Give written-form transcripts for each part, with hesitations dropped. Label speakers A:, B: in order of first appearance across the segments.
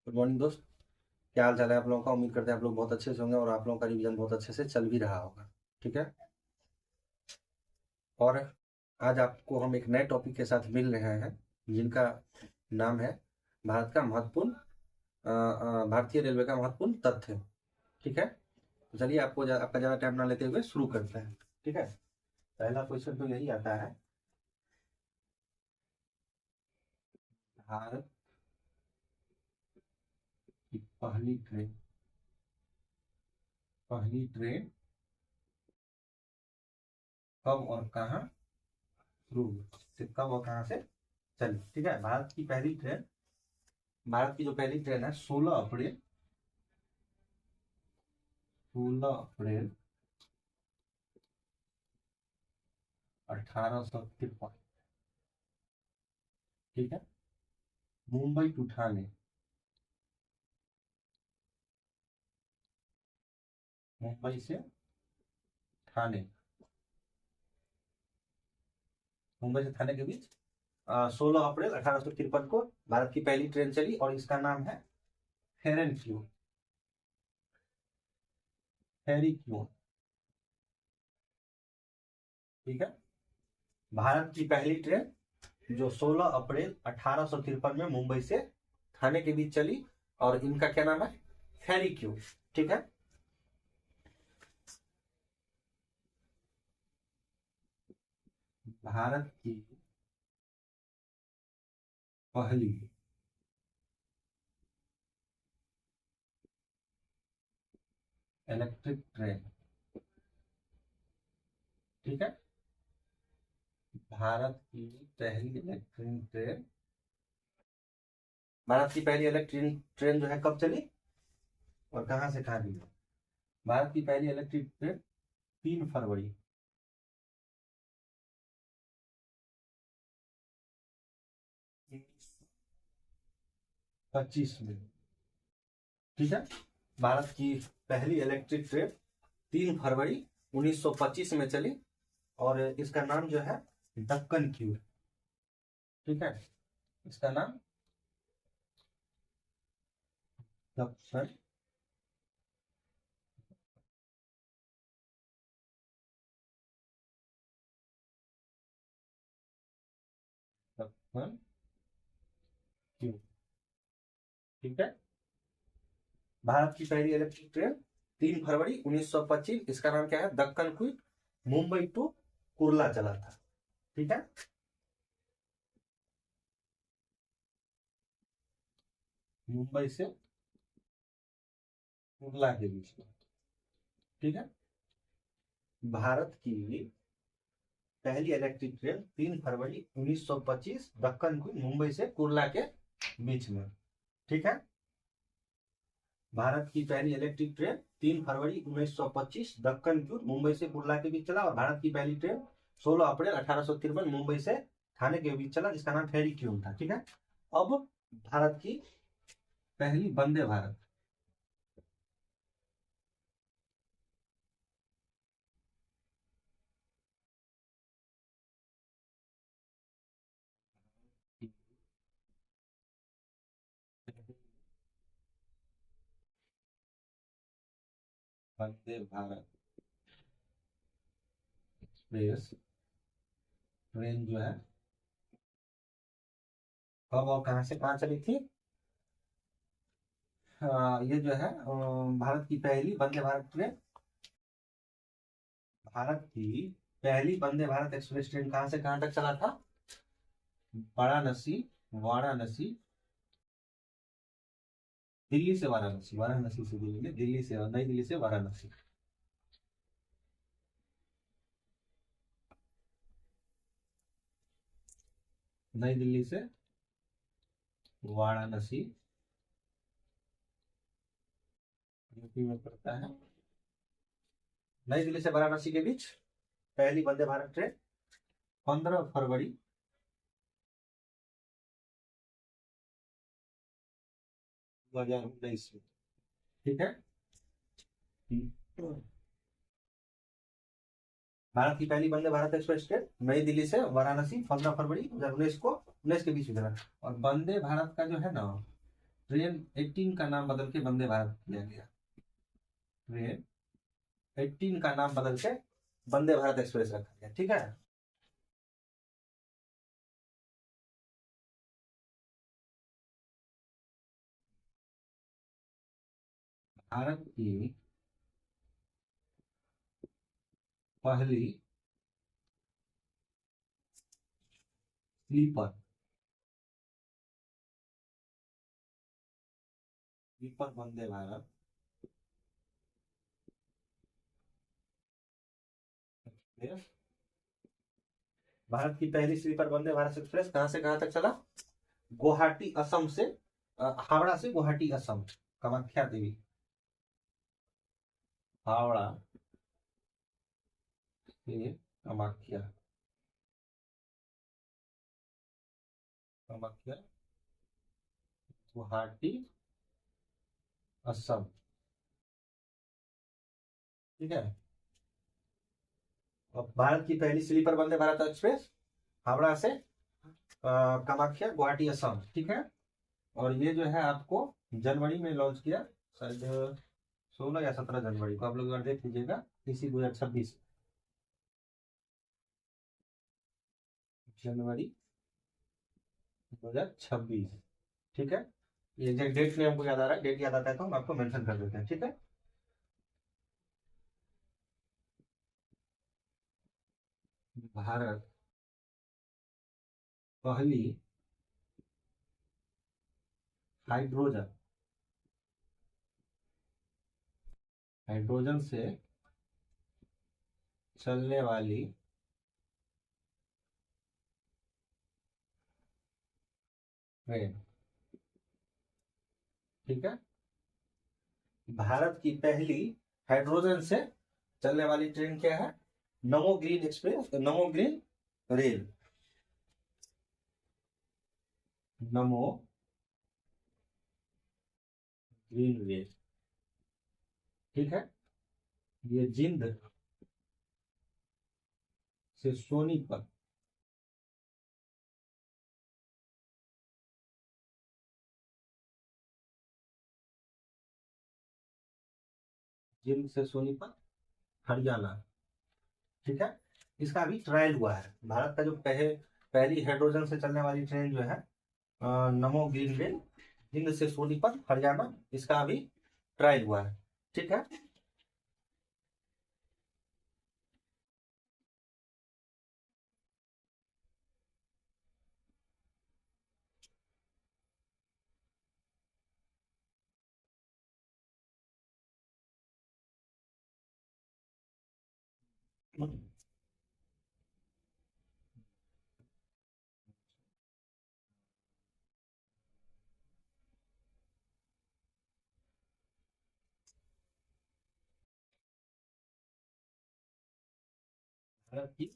A: Good morning दोस्त। क्या हाल चाल है आप लोगों का? उम्मीद करते हैं आप लोग बहुत अच्छे से होंगे और आप लोगों का रिवीजन बहुत अच्छे से चल भी रहा होगा। ठीक है। और आज आपको हम एक नए टॉपिक के साथ मिल रहे हैं जिनका नाम है भारत का महत्वपूर्ण भारतीय रेलवे का महत्वपूर्ण तथ्य। ठीक है। तो चलिए आपका ज़्यादा टाइम ना लेते हुए शुरू करते हैं। ठीक है। पहला क्वेश्चन तो यही आता है। भारत की पहली ट्रेन कब और कहाँ शुरू हुई? कब और कहाँ से चली? ठीक है। भारत की जो पहली ट्रेन है 16 अप्रैल 1853। ठीक है। मुंबई टू ठाणे। मुंबई से ठाणे। मुंबई से ठाणे के बीच 16 अप्रैल 1853 को भारत की पहली ट्रेन चली और इसका नाम है फेरेन क्यू। फेरी क्यू। ठीक है। भारत की पहली ट्रेन जो 16 अप्रैल 1853 में मुंबई से ठाणे के बीच चली और इनका क्या नाम है? फेरी क्यू। ठीक है। भारत की पहली इलेक्ट्रिक ट्रेन। ठीक है। भारत की पहली इलेक्ट्रिक ट्रेन भारत की पहली इलेक्ट्रिक ट्रेन जो है कब चली और कहां से कहां गई? भारत की पहली इलेक्ट्रिक ट्रेन 3 फरवरी 25 में। ठीक है। भारत की पहली इलेक्ट्रिक ट्रेन 3 फरवरी 1925 में चली और इसका नाम जो है दक्कन क्यू। ठीक है। इसका नाम दक्कन दक्कन क्यू। ठीक है। भारत की पहली इलेक्ट्रिक ट्रेन 3 फरवरी 1925। इसका नाम क्या है? दक्कन क्वीन। मुंबई टू कुर्ला चला था। ठीक है। मुंबई से कुर्ला के बीच में। ठीक है। भारत की पहली इलेक्ट्रिक ट्रेन 3 फरवरी 1925 दक्कन क्वीन मुंबई से कुर्ला के बीच में। ठीक है। भारत की पहली इलेक्ट्रिक ट्रेन 3 फरवरी 1925 दक्कन क्वीन मुंबई से कुर्ला के बीच चला और भारत की पहली ट्रेन 16 अप्रैल 1853 मुंबई से ठाणे के बीच चला जिसका नाम फेरी क्यून था। ठीक है। अब भारत की पहली वंदे भारत। वंदे भारत एक्सप्रेस ट्रेन जो है कब और कहां से कहां चली थी? ये जो है भारत की पहली वंदे भारत ट्रेन भारत की पहली वंदे भारत एक्सप्रेस ट्रेन कहां से कहां तक चला था? वाराणसी। वाराणसी। दिल्ली से वाराणसी। वाराणसी से दिल्ली में, दिल्ली से नई दिल्ली से वाराणसी। नई दिल्ली से वाराणसी यूपी में पड़ता है। नई दिल्ली से वाराणसी के बीच पहली वंदे भारत ट्रेन 15 फरवरी 2019 में। ठीक है। भारत की पहली वंदे भारत एक्सप्रेस ट्रेन नई दिल्ली से वाराणसी 15 फरवरी 2019 को 19 के बीच में चला। और वंदे भारत का जो है ना ट्रेन 18 का नाम बदल के वंदे भारत किया गया। ट्रेन 18 का नाम बदल के वंदे भारत एक्सप्रेस रखा गया। ठीक है। भारत की पहली sleeper sleeper Vande Bharat express. Bharat की पहली स्लीपर वंदे भारत एक्सप्रेस कहां से कहां तक चला? गुवाहाटी असम से, हावड़ा से गुवाहाटी असम। कामाख्या देवी, हावड़ा से कामाख्या, कामाख्या गुवाहाटी असम। ठीक है। और भारत की पहली स्लीपर वंदे भारत एक्सप्रेस हावड़ा से कामाख्या गुवाहाटी असम। ठीक है। और ये जो है आपको जनवरी में लॉन्च किया, शायद 16 या 17 जनवरी को। आप लोग अगर देख लीजिएगा, इसी 2026 जनवरी 2026। ठीक है। ये एग्जैक्ट डेट नहीं हमको याद आ रहा है, डेट याद आता है तो हम आपको मेंशन कर देते हैं। ठीक है। भारत पहली हाइड्रोजन हाइड्रोजन से चलने वाली ट्रेन। ठीक है। भारत की पहली हाइड्रोजन से चलने वाली ट्रेन क्या है? नमो ग्रीन एक्सप्रेस, नमो ग्रीन रेल, नमो ग्रीन रेल। ठीक है। ये जिंद से सोनीपत, जिंद से सोनीपत हरियाणा। ठीक है। इसका अभी ट्रायल हुआ है। भारत का जो पहली हाइड्रोजन से चलने वाली ट्रेन जो है, नमो ग्रीन रेल, जिंद से सोनीपत हरियाणा, इसका अभी ट्रायल हुआ है। ठीक है। भारत की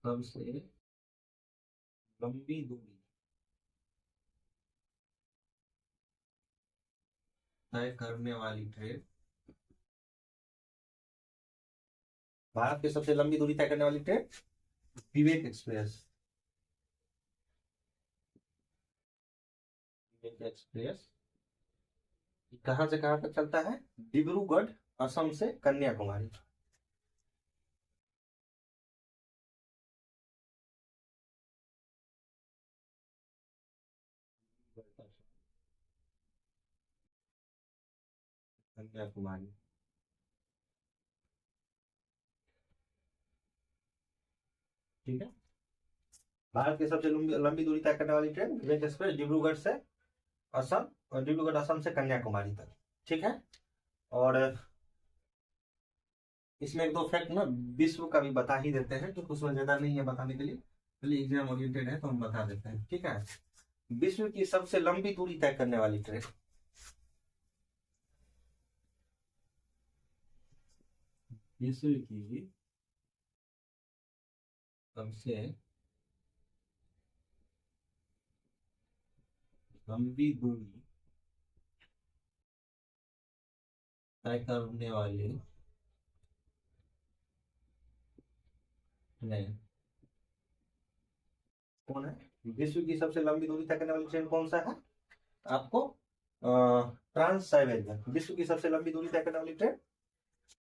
A: सबसे लंबी दूरी तय करने वाली ट्रेन, भारत की सबसे लंबी दूरी तय करने वाली ट्रेन विवेक एक्सप्रेस। विवेक एक्सप्रेस कहां से कहां तक चलता है? डिब्रूगढ़ असम से कन्याकुमारी। कन्याकुमारी। ठीक है। भारत की सबसे लंबी लंबी दूरी तय करने वाली ट्रेन विवेक एक्सप्रेस, डिब्रूगढ़ से असम, और डिब्रूगढ़ असम से कन्याकुमारी तक। ठीक है। और इसमें एक दो फैक्ट ना विश्व का भी बता ही देते हैं, क्योंकि उसमें ज्यादा नहीं है बताने के लिए, चलिए एग्जाम ओरिएंटेड है तो हम बता देते हैं। ठीक है। विश्व की सबसे लंबी दूरी तय करने वाली ट्रेन, विश्व की सबसे लंबी दूरी तय करने वाली ट्रेन कौन है? विश्व की सबसे लंबी दूरी तय करने वाली ट्रेन कौन सा है आपको? Trans Siberian. विश्व की सबसे लंबी दूरी तय करने वाली train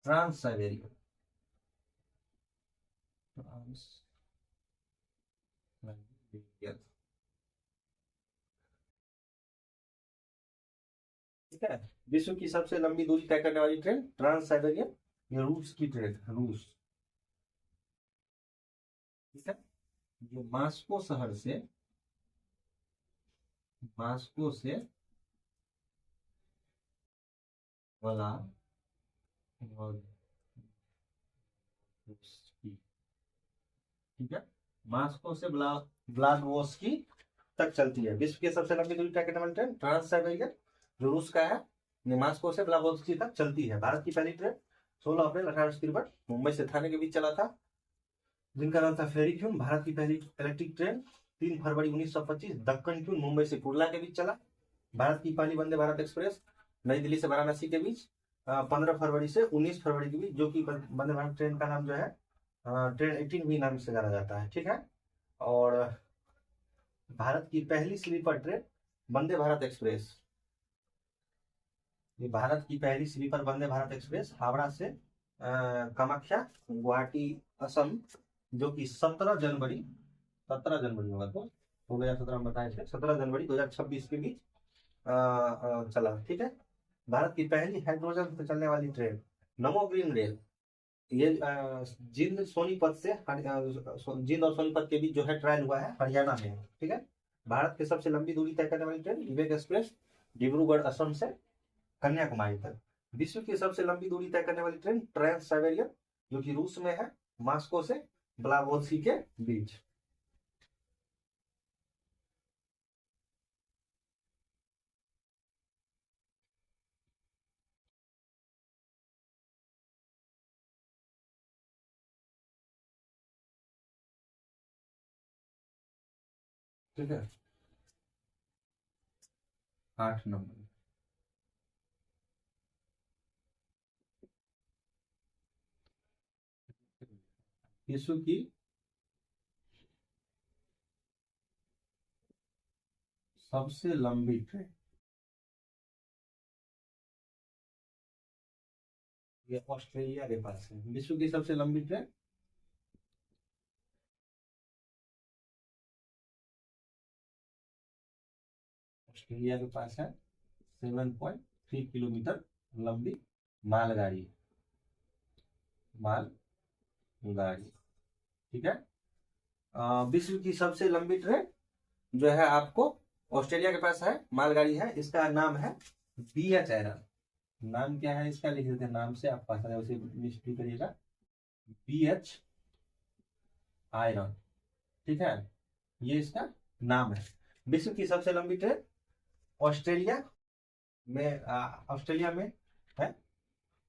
A: trans Siberian. Trans Siberian, ठीक है। विश्व की सबसे लंबी दूरी तय करने वाली ट्रेन ट्रांस साइबेरियन, ये रूस की ट्रेन है, रूस, ठीक है। ये मास्को शहर से, मास्को से वाला ठीक है, मास्को से व्लादिवोस्की तक चलती है। विश्व की सबसे लंबी दूरी तय करने वाली ट्रेन ट्रांस साइबेरियन, जो रूस का है, मास्को से व्लादिवोस्की तक चलती है। भारत की पहली ट्रेन 16 अप्रैल 1853 मुंबई से थाने के बीच चला था, जिनका नाम था फेरी क्यून। भारत की पहली इलेक्ट्रिक ट्रेन 3 फरवरी 1925 दक्कन क्यून मुंबई से कुर्ला के बीच चला। भारत की पहली वंदे भारत एक्सप्रेस नई दिल्ली से वाराणसी के बीच 15 फरवरी से 19 फरवरी के बीच, जो कि वंदे भारत ट्रेन का नाम जो है ट्रेन 18 भी नाम से जाना जाता है, ठीक है। और भारत की पहली sleeper train Vande Bharat express, ये भारत की पहली स्लीपर वंदे भारत एक्सप्रेस हावड़ा से कामाख्या गुवाहाटी असम, जो कि 17 जनवरी होगा तो 2017 में बताए थे, 17 जनवरी 2026 के बीच चला, ठीक है। भारत की पहली हाइड्रोजन से चलने वाली ट्रेन नमो ग्रीन रेल, ये जिंद सोनीपत से जिंद और सोनीपत के बीच जो है ट्रायल हुआ है, हरियाणा में, ठीक है। भारत की सबसे लंबी दूरी तय करने वाली ट्रेन विवेक एक्सप्रेस डिब्रूगढ़ असम से कन्याकुमारी तक। विश्व की सबसे लंबी दूरी तय करने वाली ट्रेन ट्रांस साइबेरियन, जो कि रूस में है, मास्को से व्लादिवोस्की के बीच। ठीक है, 8 नंबर। विश्व की सबसे लंबी ट्रेन, ये ऑस्ट्रेलिया के पास है। विश्व की सबसे लंबी ट्रेन ऑस्ट्रेलिया के पास है, 7.3 किलोमीटर लंबी मालगाड़ी, मालगाड़ी, ठीक है। विश्व की सबसे लंबी ट्रेन जो है आपको ऑस्ट्रेलिया के पास है, मालगाड़ी है, इसका नाम है BH आयरन। नाम क्या है इसका, लिख देते हैं नाम से, आप पता है उसे मिस्टेक करिएगा, BH आयरन, ठीक है, ये इसका नाम है। विश्व की सबसे लंबी ट्रेन ऑस्ट्रेलिया में, ऑस्ट्रेलिया में है,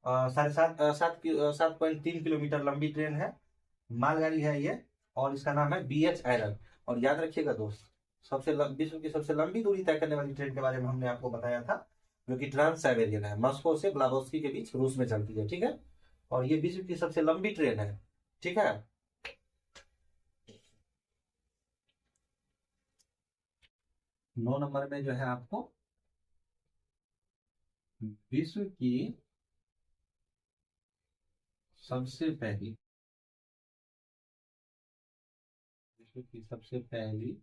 A: 7.3 किलोमीटर लंबी ट्रेन है, मालगाड़ी है ये, और इसका नाम है BH आयरन। और याद रखिएगा दोस्त, विश्व की सबसे लंबी दूरी तय करने वाली ट्रेन के बारे में हमने आपको बताया था, जो कि ट्रांस साइबेरियन है, मॉस्को से व्लादिवोस्की के बीच रूस में चलती है, ठीक है। और ये विश्व की सबसे लंबी ट्रेन है, ठीक है। 9 नंबर में जो है आपको विश्व की सबसे पहली, विश्व की सबसे पहली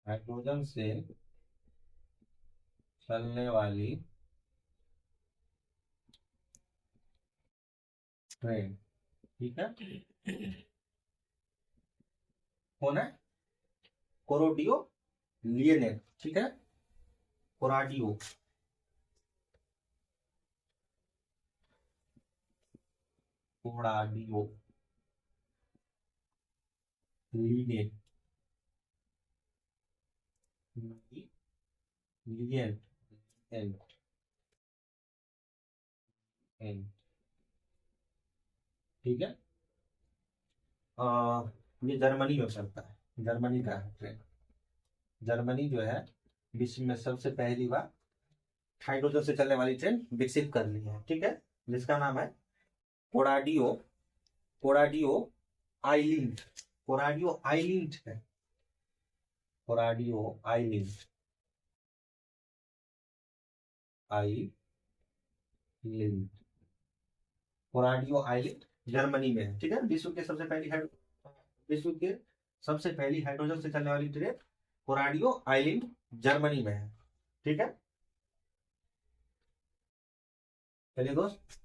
A: हाइड्रोजन से चलने वाली ट्रेन, ठीक है, कौन है? कोरोडियो लियोनेट, ठीक है, कोराडियो, कोराडियो लिनेट, लिएंट, एंट, एंट, ठीक है। ये जर्मनी में चलता है, जर्मनी का है ट्रेन। जर्मनी जो है विश्व में सबसे पहली बार हाइड्रोजन से चलने वाली ट्रेन विकसित कर ली है, ठीक है, जिसका नाम है कोराडियो कोराडियो आइलिंट, कोराडियो आइलिंट है, कोराडियो आइलिंट, आइलिंट, कोराडियो आइलिंट जर्मनी में है। ठीक है, विश्व के सबसे पहली हाइड्रोजन से चलने वाली ट्रेन कोराडियो आइलिंट जर्मनी में है। ठीक है, चलिए दोस्त,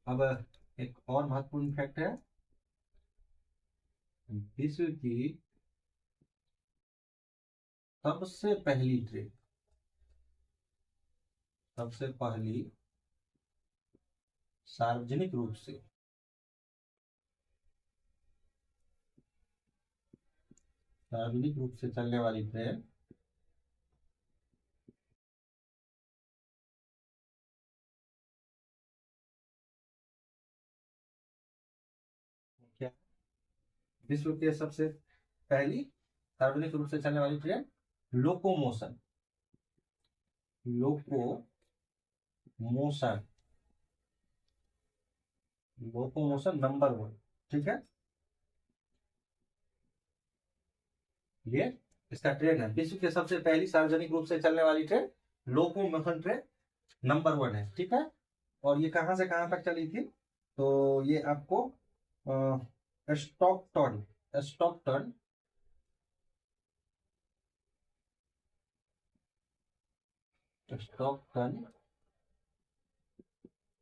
A: अब एक और महत्वपूर्ण फैक्ट है, विश्व की सबसे पहली ट्रेन, सबसे पहली सार्वजनिक रूप से चलने वाली ट्रेन क्या, विश्व के सबसे पहली सार्वजनिक रूप से चलने वाली train locomotion, locomotion, locomotion number 1। ठीक है, ये इसका ट्रेन है, विश्व के सबसे पहली सार्वजनिक रूप से चलने वाली ट्रेन लोकोमोशन ट्रेन नंबर 1 है। ठीक है, और ये कहां से कहां तक चली थी, तो ये आपको स्टॉकटन, स्टॉकटन, स्टॉकटन,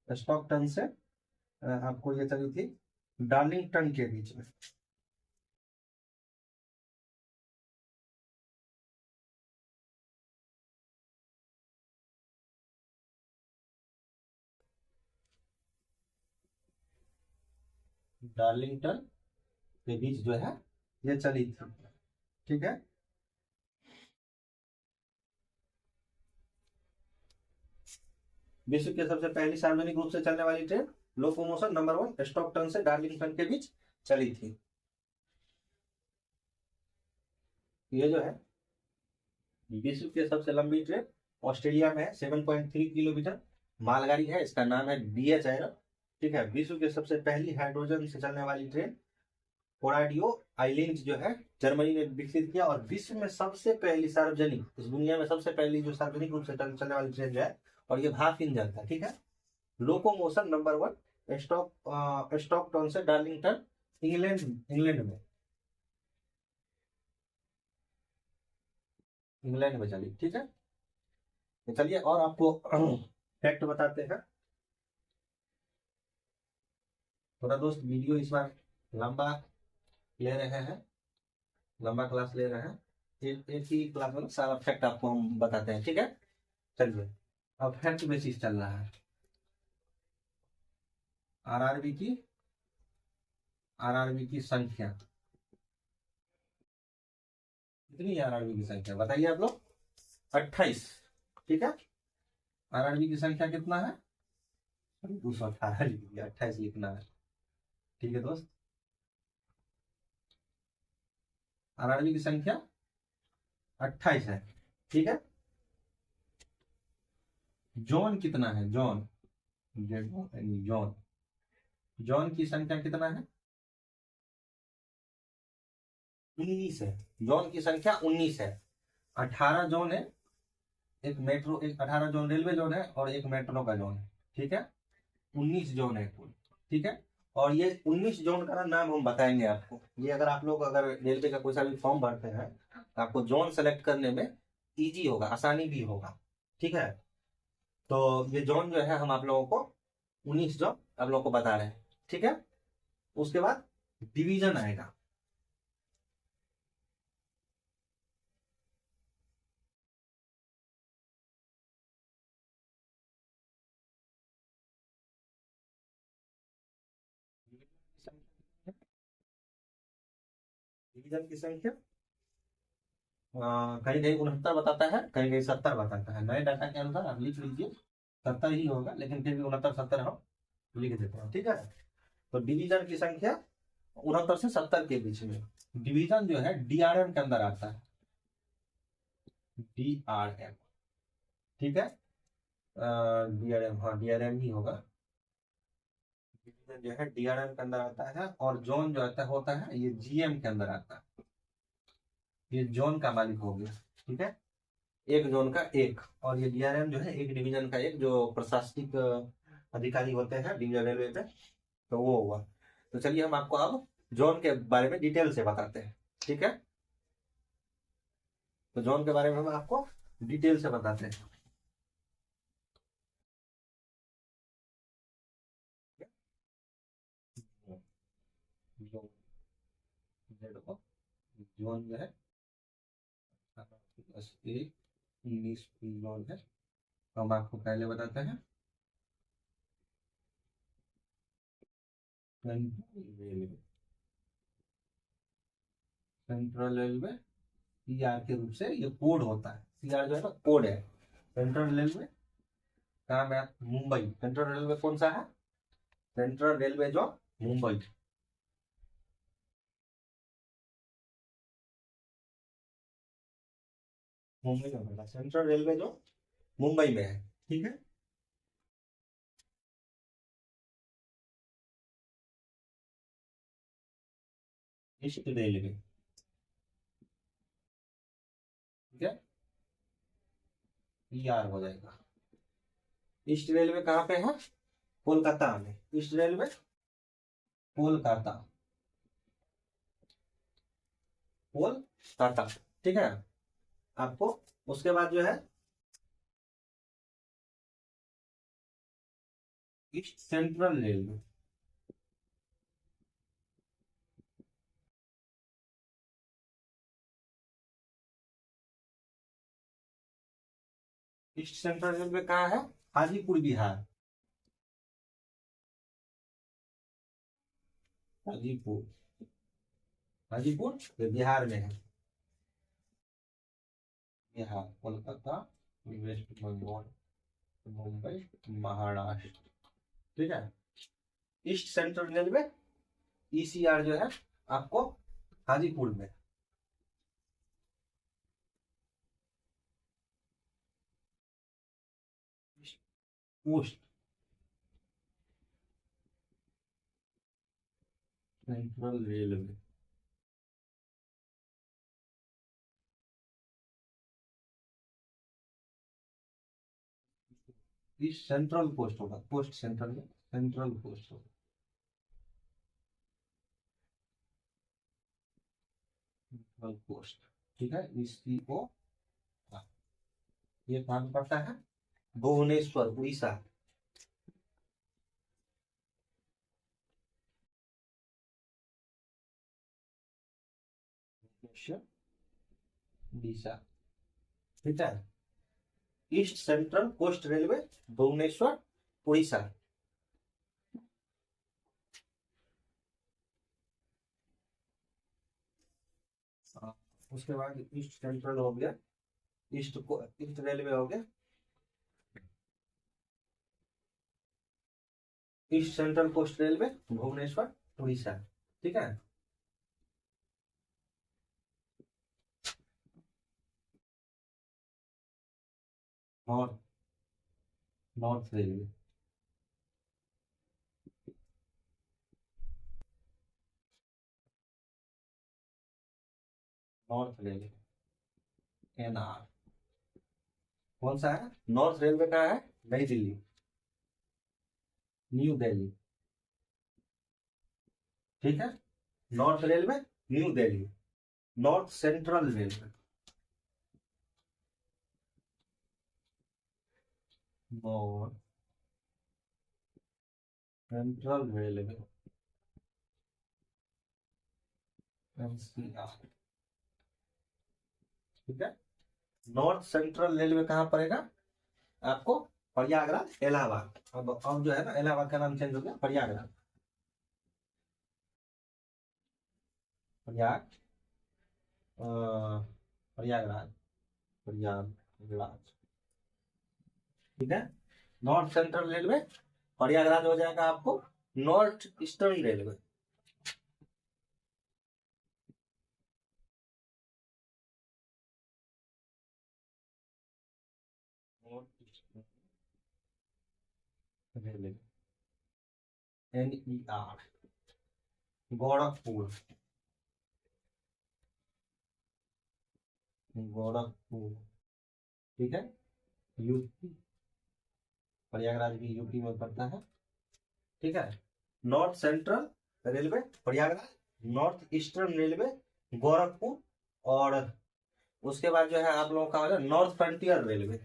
A: स्टॉकटन से आपको ये चली थी डार्लिंगटन के बीच में। डार्लिंगटन के बीच जो है ये चली थी। ठीक है, विश्व की सबसे पहली सार्वजनिक रूप से चलने वाली ट्रेन लोकोमोशन नंबर 1 स्टॉकटन से डार्लिंगटन के बीच चली थी। ये जो है विश्व की सबसे लंबी ट्रेन ऑस्ट्रेलिया में है, 7.3 किलोमीटर मालगाड़ी है, इसका नाम है BH आयरन। ठीक है, विश्व की सबसे पहली हाइड्रोजन से चलने वाली ट्रेन कोराडियो आइलैंड जो है जर्मनी ने विकसित किया, और विश्व में सबसे पहली सार्वजनिक, इस दुनिया में सबसे पहली जो सार्वजनिक रूप से चलने वाली ट्रेन जो है, और ये भाप इंजन था। ठीक है, लोकोमोशन नंबर 1 स्टॉकटन से डार्लिंगटन, इंग्लैंड, इंग्लैंड में चली। ठीक है, तो चलिए और आपको फैक्ट बताते हैं। थोड़ा दोस्त वीडियो इस बार लंबा ले रहे हैं, लंबा क्लास ले रहे हैं, एक ही क्लास में सारा फैक्ट आपको हम बताते हैं। ठीक है, चलिए अब फैक्ट बेसिस चल रहा है। आरआरबी की, आरआरबी की संख्या कितनी है, आरआरबी की संख्या बताइए आप लोग, 28। ठीक है, आरआरबी की संख्या कितना है, 218 लिख दिया, 28 लिखना है। ठीक है दोस्त, आरआरबी की संख्या 28 है। ठीक है, जॉन कितना है, जॉन, जॉन, जॉन की संख्या कितना है, 19 है। जॉन की संख्या 19 है। 18 जोन है, एक मेट्रो, एक 18 जोन रेलवे जोन है और एक मेट्रो का जोन है। ठीक है, 19 जोन है कुल। ठीक है, और ये 19 जोन का नाम हम बताएंगे आपको। ये अगर आप लोग अगर रेलवे का कोई सा भी फॉर्म भरते हैं तो आपको जोन सेलेक्ट करने में इजी होगा, आसानी भी होगा। ठीक है, तो ये जोन जो है हम आप लोगों को 19 जोन आप लोगों को बता रहे हैं। ठीक है, उसके बाद डिवीजन आएगा, डिवीजन की संख्या कहीं कहीं 69 बताता है, कहीं कहीं 70 बताता है। नए डाटा के अनुसार आप लिख लीजिए 70 ही होगा, लेकिन फिर भी 69 70 हम लिख देते हैं। ठीक है, तो डिवीजन की संख्या 69 से 70 के बीच में। डिवीजन जो है DRM के अंदर आता है, DRM। ठीक है, DRM, हाँ DRM ही होगा। जो है डीआरएम के अंदर आता है, और जोन जो आता होता है ये जीएम के अंदर आता है। ये जोन का मालिक हो गया, ठीक है, एक जोन का एक। और ये डीआरएम जो है एक डिवीजन का एक, जो प्रशासनिक अधिकारी होते हैं डिवीजन रेलवे पे, तो वो हुआ। तो चलिए हम आपको अब जोन के बारे में डिटेल से बताते हैं, ठीक है। तो जोन के बारे में हम आपको डिटेल से बताते हैं। जोन जो है 19 जोन है, तो हम आपको पहले बताते हैं सेंट्रल रेलवे सीआर के रूप से ये कोड होता है। सीआर जो है ना कोड है। सेंट्रल रेलवे कहाँ है? मुंबई। सेंट्रल रेलवे कौन सा है? सेंट्रल रेलवे जो मुंबई, मुंबई में होगा। सेंट्रल रेलवे जो मुंबई में है, ठीक है। ईस्ट रेलवे, ठीक है, ईआर हो जाएगा। ईस्ट रेलवे कहाँ पे है? कोलकाता में। ईस्ट रेलवे कोलकाता, कोलकाता, ठीक है। आपको उसके बाद जो है East central railway, east central Railway कहाँ है? हाजीपुर बिहार। हाजीपुर, हाजीपुर ये बिहार में है। बिहार, कोलकाता, वेस्ट बंगाल, मुंबई, महाराष्ट्र, ठीक है। ईस्ट सेंट्रल रेलवे ईसीआर जो है आपको हाजीपुर में। Post central railway, east central post होगा, पोस्ट सेंट्रल में सेंट्रल पोस्ट होगा। सेंट्रल पोस्ट, ठीक है, ईसीओ। ये कहाँ पे पड़ता है? भुवनेश्वर, उड़ीसा। भुवनेश्वर, उड़ीसा, ठीक है। East Central Coast Railway, Bhubaneswar, Orissa. उसके बाद ईस्ट सेंट्रल हो गया, ईस्ट को ईस्ट रेलवे हो गया, East Central Coast Railway, Bhubaneswar, Orissa, ठीक है। North, North Railway, North Railway, NR. कौन सा है? नॉर्थ रेलवे का है नई दिल्ली, न्यू दिल्ली, ठीक है। North railway new Delhi. North central railway, north central railway, NCR, ठीक है। नॉर्थ सेंट्रल रेलवे कहाँ पड़ेगा आपको? प्रयागराज, इलाहाबाद। अब जो है ना इलाहाबाद का नाम चेंज हो गया, प्रयागराज, प्रयाग प्रयागराज, प्रयागराज, ठीक है। नॉर्थ सेंट्रल रेलवे प्रयागराज हो जाएगा आपको। North eastern railway, north eastern railway, NER, Gorakhpur, Gorakhpur, ठीक है, यूपी, प्रयागराज भी यूपी में पड़ता है, ठीक है। North central railway Prayagraj, north eastern railway Gorakhpur, और उसके बाद जो है आप लोगों का हो जाए north frontier railway.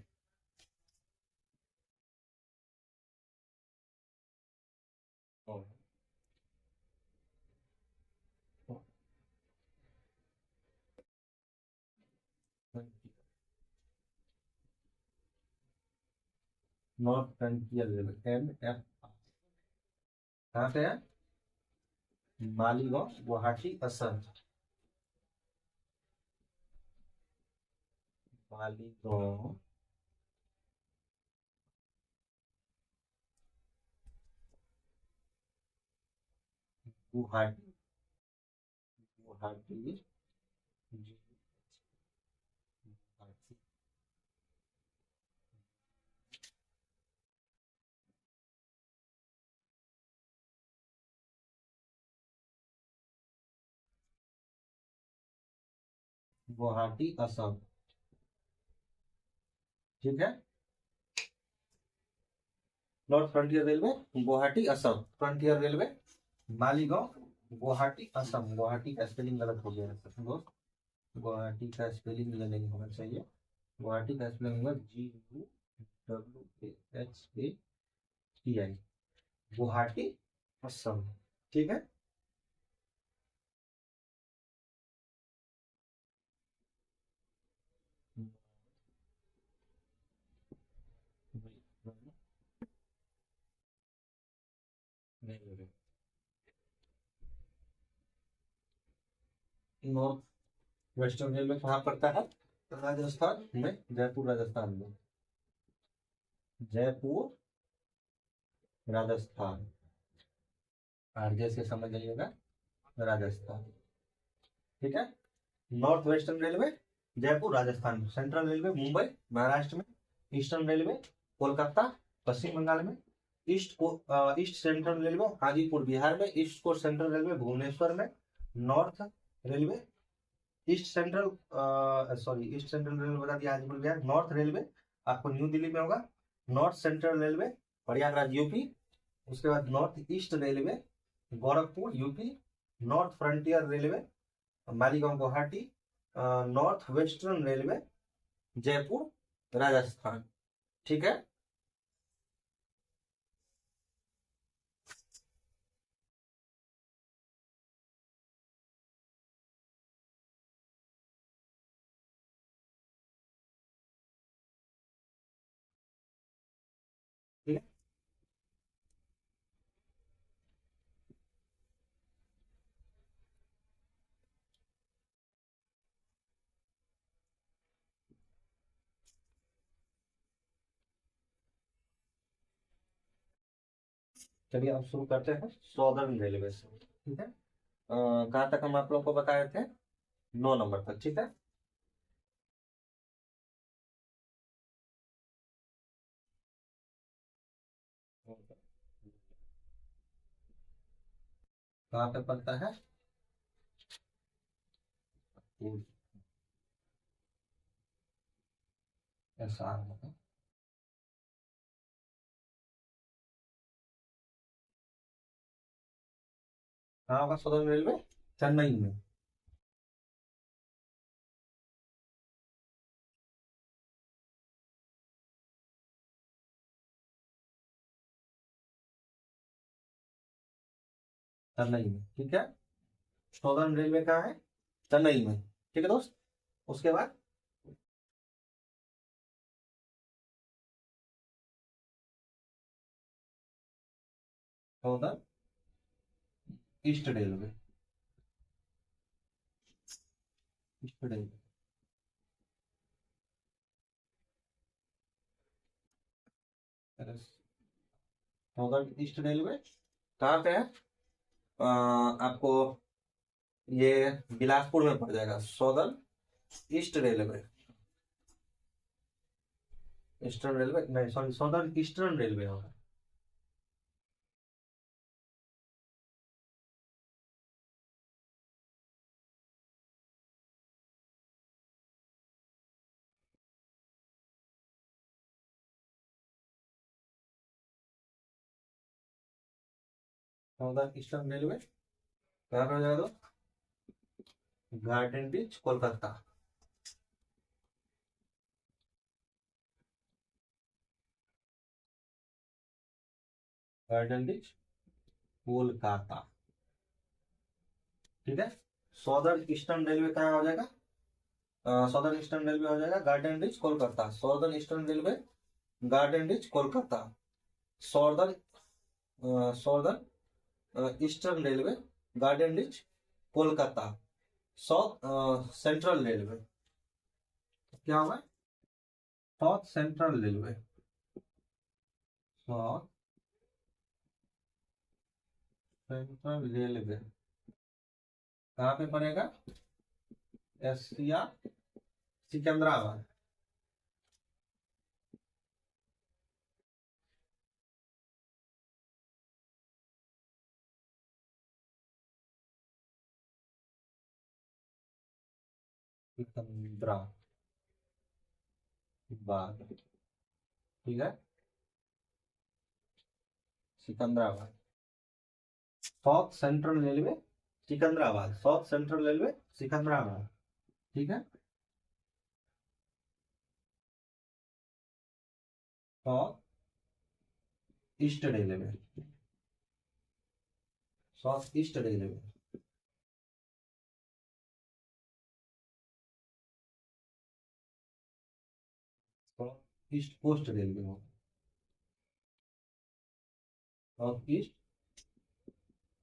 A: North frontier railway NF, कहाँ पे है? मालीगांव, गुवाहाटी, असम, मालीगांव, गुवाहाटी, गुवाहाटी, गुवाहाटी, असम, ठीक है। North frontier railway Guwahati Assam, frontier railway Maligaon, Guwahati Assam. Guwahati का स्पेलिंग गलत हो गया है दोस्त, गुवाहाटी का स्पेलिंग ये नहीं होना चाहिए, गुवाहाटी का स्पेलिंग होगा GUWAHATI, गुवाहाटी असम, ठीक है। नॉर्थ वेस्टर्न रेलवे कहाँ पड़ता है? राजस्थान में, जयपुर राजस्थान में, जयपुर राजस्थान, आरजे से समझ जाइएगा, राजस्थान, ठीक है। North western railway Jaipur Rajasthan, central railway Mumbai Maharashtra में, ईस्टर्न रेलवे कोलकाता पश्चिम बंगाल में, east central railway Hajipur Bihar में, east coast central railway Bhubaneswar में, north railway east central railway बता दिया हाजीपुर बिहार, नॉर्थ रेलवे आपको न्यू दिल्ली में होगा, north central railway Prayagraj UP, उसके बाद north east railway Gorakhpur UP, north frontier railway Maligaon Guwahati, north western railway Jaipur Rajasthan, ठीक है। ठीक है, चलिए अब शुरू करते हैं सॉदर्न रेलवे से, ठीक है। कहाँ तक हम आप लोग को बताए थे? 9 नंबर तक, ठीक है। कहाँ पे पड़ता है? SR में। कहाँ होगा सदर्न रेलवे? चेन्नई में। चेन्नई में, ठीक है। सदर्न रेलवे कहाँ है? चेन्नई में, ठीक है दोस्त। उसके बाद southern east railway, east railway, southern east railway कहाँ पे है? आपको ये बिलासपुर में पड़ जाएगा, southern east railway, eastern railway नहीं, सॉरी, सदर्न ईस्टर्न रेलवे होगा। सॉदर्न ईस्टर्न रेलवे कहाँ पे हो जाएगा? तो garden rich Kolkata. Garden rich Kolkata, ठीक है। सॉदर्न ईस्टर्न रेलवे कहाँ हो जाएगा? सॉदर्न ईस्टर्न रेलवे हो जाएगा Garden rich Kolkata. Southern Eastern railway garden rich Kolkata. Southern Southern Eastern railway garden rich Kolkata. South central Railway क्या होगा? South central Railway. South central Railway कहाँ पे पड़ेगा? एशिया सिकंदराबाद। सिकंदराबाद, ठीक है, Secunderabad. South central railway Secunderabad, South central railway Secunderabad, ठीक है। South East Railway, South East Railway, South East Coast Railway हो, साउथ ईस्ट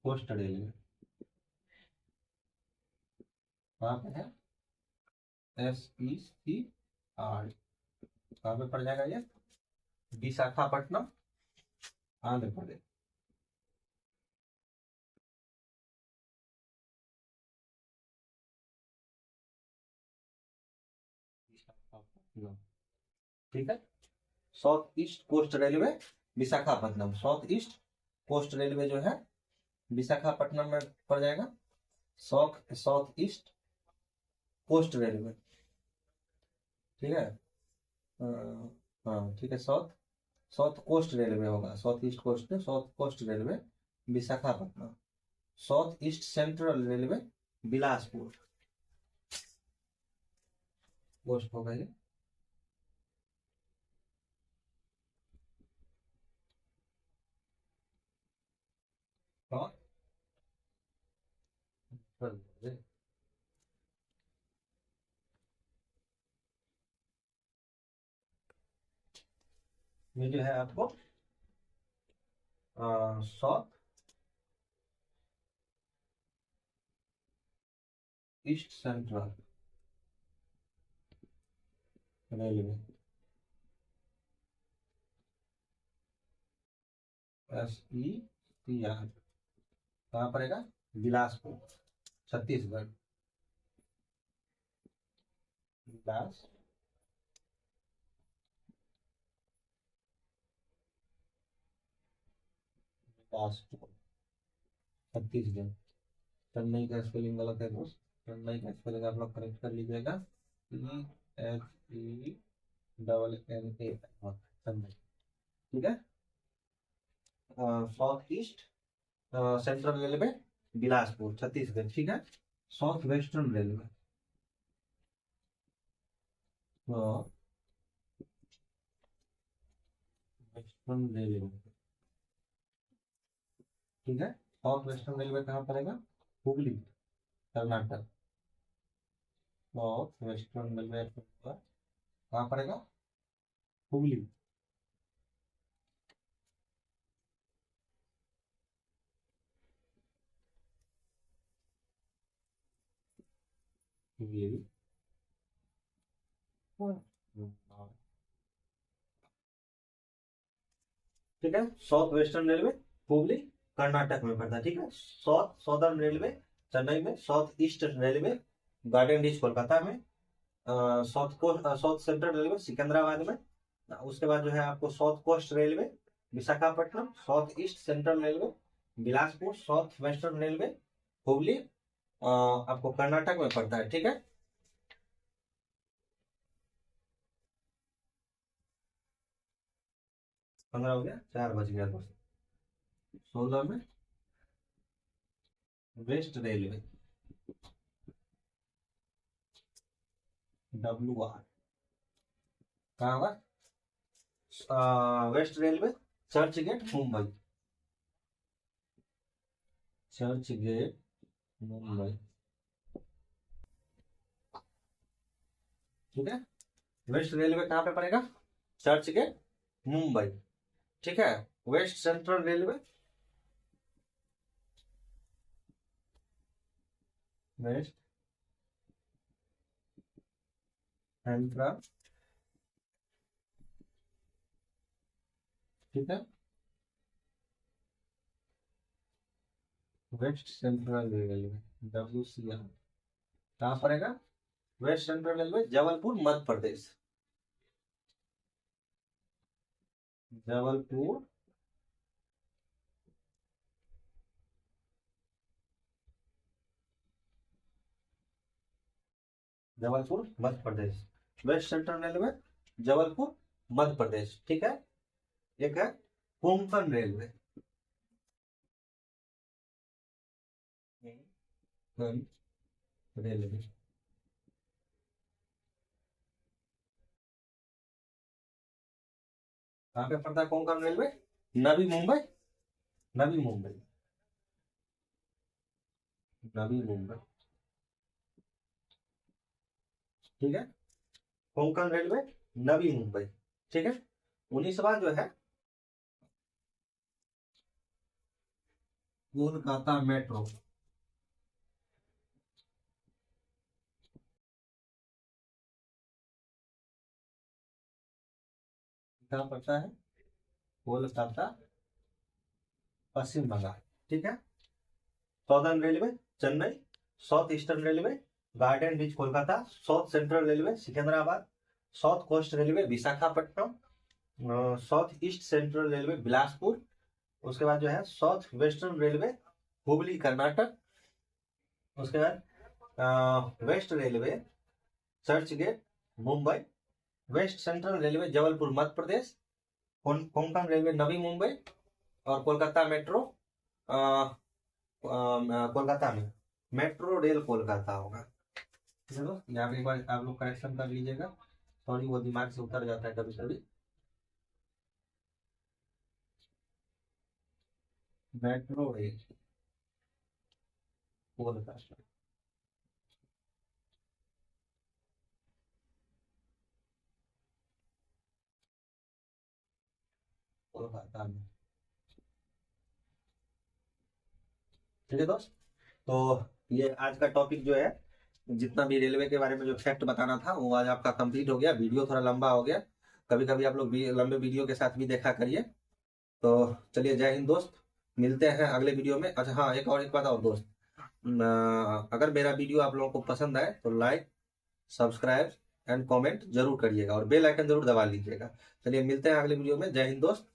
A: कोस्ट रेलवे कहाँ पे है? SECR कहाँ पे पड़ जाएगा ये? विशाखापट्टनम, आंध्र प्रदेश। विशाखापट्टनम, ठीक है। South East Coast railway Visakhapatnam, south East Coast Railway जो है विशाखापट्टनम में पड़ जाएगा। साउथ ईस्ट कोस्ट रेलवे, ठीक है। हाँ ठीक है, साउथ साउथ कोस्ट रेलवे होगा, साउथ ईस्ट कोस्ट में South coast railway Visakhapatnam. South east central railway Bilaspur Coast होगा ये। साउथ रेलवे ये जो है आपको South east central Railway SECR कहाँ पड़ेगा? बिलासपुर, छत्तीसगढ़। बिलासपुर छत्तीसगढ़। चेन्नई का स्पेलिंग गलत है दोस्त, चेन्नई का स्पेलिंग आप लोग करेक्ट कर लीजिएगा। CHENNA, चेन्नई, ठीक है। South east central railway Bilaspur Chhattisgarh, ठीक है। South western railway, western railway, ठीक है। साउथ वेस्टर्न रेलवे कहाँ पड़ेगा? Hooghly, Karnataka. South western railway कहाँ पड़ेगा? हुगली, हुगली, ठीक है। South western Railway Hooghly Karnataka में पड़ता है, ठीक है। साउथ सदर्न रेलवे चेन्नई में, south East railway garden rich Kolkata में, साउथ सेंट्रल रेलवे सिकंदराबाद में। उसके बाद जो है आपको South coast railway Visakhapatnam, south east central railway Bilaspur, South western Railway Hubli आपको कर्नाटक में पड़ता है, ठीक है। 15 हो गया, 4 बज गया दोस्त। 16 में वेस्ट रेलवे, WR, कहाँ होगा? West railway church gate Mumbai, church gate Mumbai, ठीक है। वेस्ट रेलवे कहाँ पे पड़ेगा? चर्च गेट मुंबई, ठीक है। West central Railway, West Central, ठीक है। वेस्ट सेंट्रल रेलवे, WCR, कहाँ पड़ेगा? West central railway Jabalpur Madhya Pradesh, Jabalpur Jabalpur Madhya Pradesh, West central railway Jabalpur Madhya Pradesh, ठीक है। एक है कोंकण रेलवे, रेलवे, कहाँ पे पड़ता है कोंकण रेलवे? नवी मुंबई, नवी मुंबई, नवी मुंबई, ठीक है। कोंकण रेलवे नवी मुंबई, ठीक है। 19वां जो है कोलकाता मेट्रो, कहाँ पड़ता है? कोलकाता पश्चिम बंगाल, ठीक है। Southern railway Chennai, south eastern railway garden rich Kolkata, south central railway Secunderabad, south coast railway Visakhapatnam, south east central railway Bilaspur, उसके बाद जो है south western railway Hubli Karnataka, उसके बाद west railway church gate Mumbai, west central railway Jabalpur Madhya Pradesh, Konkan railway Navi Mumbai, और कोलकाता मेट्रो कोलकाता में मेट्रो रेल कोलकाता होगा। चलो यहाँ पे एक बार आप लोग करेक्शन कर लीजिएगा, सॉरी वो दिमाग से उतर जाता है कभी कभी। मेट्रो रेल कोलकाता, कोलकाता में, ठीक है दोस्त। तो ये आज का टॉपिक जो है, जितना भी रेलवे के बारे में जो फैक्ट बताना था वो आज आपका कंप्लीट हो गया। वीडियो थोड़ा लंबा हो गया, कभी कभी आप लोग लंबे वीडियो के साथ भी देखा करिए। तो चलिए, जय हिंद दोस्त, मिलते हैं अगले वीडियो में। अच्छा हाँ, एक बात और दोस्त, अगर मेरा वीडियो आप लोगों को पसंद आए तो लाइक, सब्सक्राइब एंड कमेंट जरूर करिएगा, और बेल आइकन जरूर दबा लीजिएगा। चलिए मिलते हैं अगले वीडियो में। जय हिंद दोस्त।